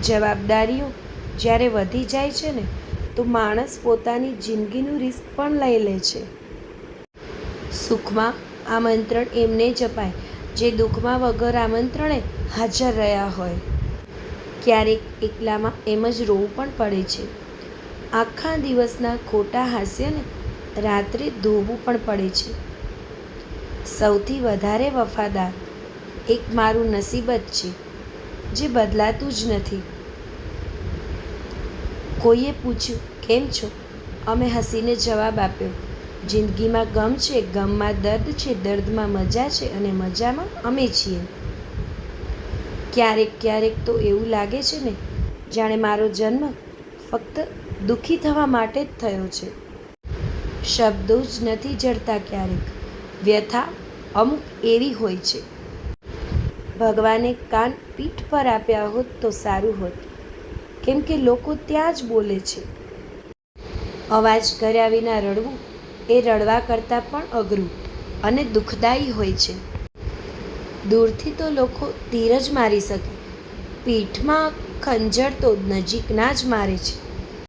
જવાબદારીઓ જ્યારે વધી જાય છે ને, તો માણસ પોતાની જિંદગીનું રિસ્ક પણ લઈ લે છે. સુખમાં આમંત્રણ એમને જ અપાય જે દુઃખમાં વગર આમંત્રણે હાજર રહ્યા હોય. ક્યારેક એકલામાં એમ જ રોવું પણ પડે છે. આખા દિવસના ખોટા હાસ્યને રાત્રે ધોવું પણ પડે છે. સૌથી વધારે વફાદાર એક મારું નસીબ જ છે, જે બદલાતું જ નથી. કોઈએ પૂછ્યું, કેમ છો? અમે હસીને જવાબ આપ્યો, જિંદગીમાં ગમ છે, ગમમાં દર્દ છે, દર્દમાં મજા છે અને મજામાં અમે છીએ. ક્યારેક ક્યારેક તો એવું લાગે છે ને, જાણે મારો જન્મ ફક્ત દુઃખી થવા માટે જ થયો છે. શબ્દો જ નથી જડતા ક્યારેક. વ્યથા અમુક એવી હોય છે. ભગવાને કાન પીઠ પર આપ્યા હોત તો સારું હોત, કેમ કે લોકો ત્યાં જ બોલે છે. અવાજ કર્યા વિના રડવું એ રડવા કરતાં પણ અઘરું અને દુઃખદાયી હોય છે. દૂરથી તો લોકો તીર જ મારી શકે, પીઠમાં ખંજર તો નજીકના જ મારે છે.